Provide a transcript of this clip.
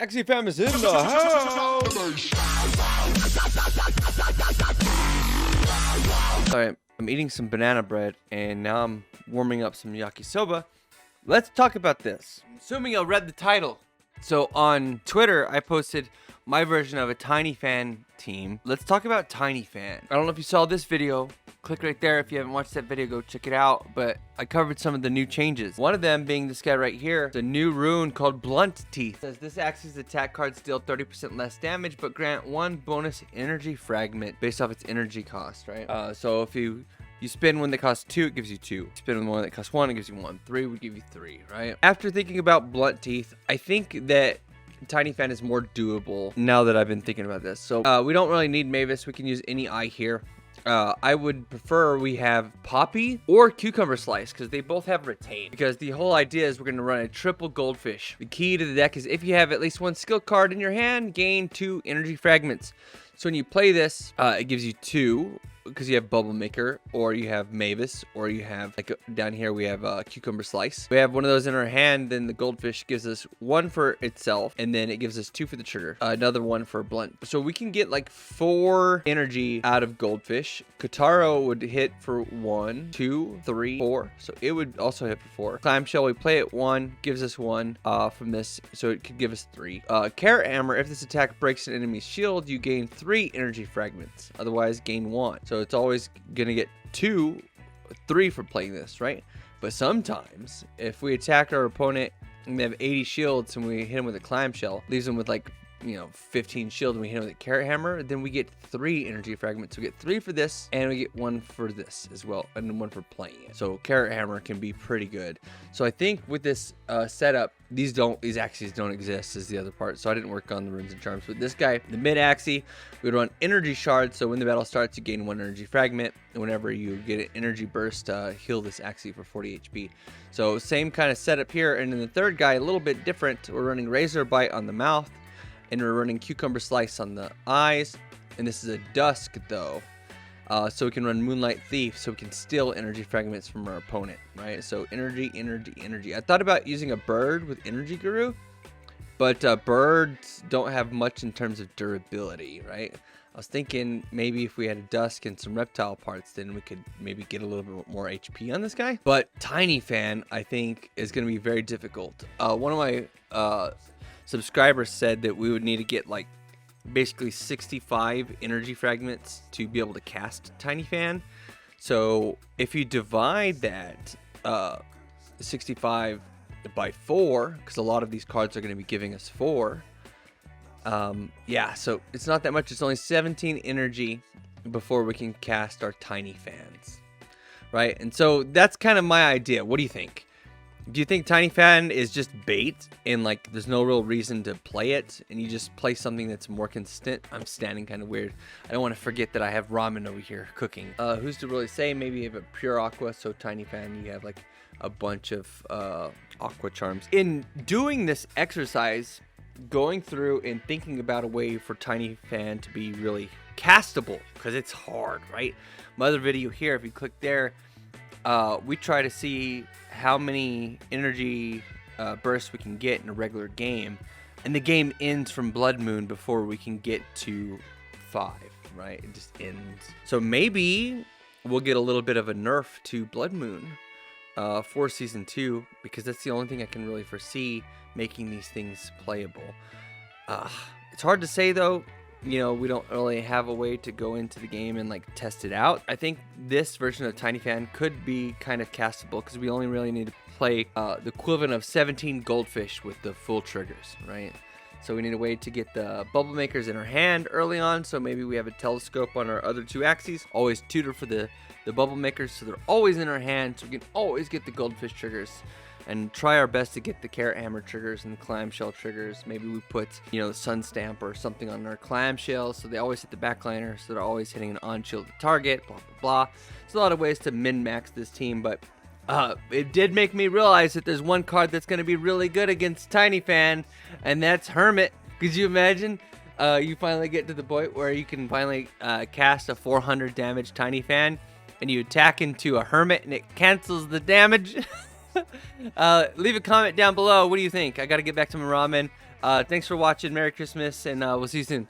AXIE fam is in the house. Alright, I'm eating some banana bread and now I'm warming up some yakisoba. Let's talk about this. Assuming you read the title. So on Twitter, I posted my version of a Tiny Fan team. Let's talk about Tiny Fan. I don't know if you saw this video. Click right there. If you haven't watched that video, go check it out. But I covered some of the new changes. One of them being this guy right here. It's a new rune called Blunt Teeth. It says this Axie's attack cards deal 30% less damage, but grant one bonus energy fragment based off its energy cost, right? So if you spin one that costs 2, it gives you 2. Spin one that costs 1, it gives you 1. 3 would give you 3, right? After thinking about Blunt Teeth, I think that Tiny Fan is more doable now that I've been thinking about this. So we don't really need Mavis. We can use any eye here. I would prefer we have Poppy or Cucumber Slice because they both have Retain. Because the whole idea is we're going to run a triple Goldfish. The key to the deck is if you have at least one skill card in your hand, gain 2 energy fragments. So when you play this, it gives you 2 because you have Bubble Maker, or you have Mavis, or you have, like down here, we have Cucumber Slice. We have one of those in our hand, then the Goldfish gives us 1 for itself, and then it gives us 2 for the trigger. Another 1 for Blunt. So we can get like 4 energy out of Goldfish. Kotaro would hit for 1, 2, 3, 4. So it would also hit for 4. Clamshell, we play it 1, gives us 1 from this, so it could give us 3. Carrot Hammer, if this attack breaks an enemy's shield, you gain 3 energy fragments. Otherwise, gain 1. So it's always gonna get 2, 3 for playing this, right? But sometimes if we attack our opponent and they have 80 shields and we hit them with a clamshell, leaves them with like 15 shield, and we hit them with a carrot hammer, then we get 3 energy fragments. So we get 3 for this, and we get 1 for this as well, and then 1 for playing it. So carrot hammer can be pretty good. So I think with this setup, these Axies don't exist is the other part. So I didn't work on the runes and charms. But this guy, the mid Axie, we would run energy shards. So when the battle starts, you gain 1 energy fragment, and whenever you get an energy burst, heal this Axie for 40 HP. So same kind of setup here. And then the third guy, a little bit different. We're running Razor Bite on the mouth, and we're running Cucumber Slice on the eyes. And this is a Dusk though. So we can run Moonlight Thief, so we can steal energy fragments from our opponent, right? So energy, energy, energy. I thought about using a bird with Energy Guru, but birds don't have much in terms of durability, right? I was thinking maybe if we had a Dusk and some reptile parts, then we could maybe get a little bit more HP on this guy. But Tiny Fan, I think, is going to be very difficult. One of my subscribers said that we would need to get like basically 65 energy fragments to be able to cast Tiny Fan. So if you divide that 65 by 4, because a lot of these cards are going to be giving us 4, yeah, so it's not that much. It's only 17 energy before we can cast our Tiny Fans, right? And so that's kind of my idea. What do you think? Do you think Tiny Fan is just bait and like there's no real reason to play it and you just play something that's more consistent? I'm standing kind of weird. I don't want to forget that I have ramen over here cooking. Who's to really say? Maybe you have a pure aqua, so Tiny Fan, you have like a bunch of aqua charms. In doing this exercise, going through and thinking about a way for Tiny Fan to be really castable, because it's hard, right? My other video here, if you click there, we try to see how many energy bursts we can get in a regular game, and the game ends from Blood Moon before we can get to 5, right? It just ends. So maybe we'll get a little bit of a nerf to Blood Moon for season 2, because that's the only thing I can really foresee making these things playable. It's hard to say though. We don't really have a way to go into the game and like test it out. I think this version of Tiny Fan could be kind of castable because we only really need to play the equivalent of 17 Goldfish with the full triggers, right? So we need a way to get the Bubble Makers in our hand early on. So maybe we have a Telescope on our other 2 Axies. Always tutor for the Bubble Makers, so they're always in our hand, so we can always get the Goldfish triggers. And try our best to get the Carrot Hammer triggers and the Clamshell triggers. Maybe we put, the Sun Stamp or something on our Clamshell, so they always hit the backliner, so they're always hitting an on-shielded target, blah, blah, blah. There's a lot of ways to min-max this team, but it did make me realize that there's one card that's going to be really good against Tiny Fan, and that's Hermit. Could you imagine? You finally get to the point where you can finally cast a 400 damage Tiny Fan, and you attack into a Hermit, and it cancels the damage. Leave a comment down below. What do you think? I got to get back to my ramen. Thanks for watching. Merry Christmas, and we'll see you soon.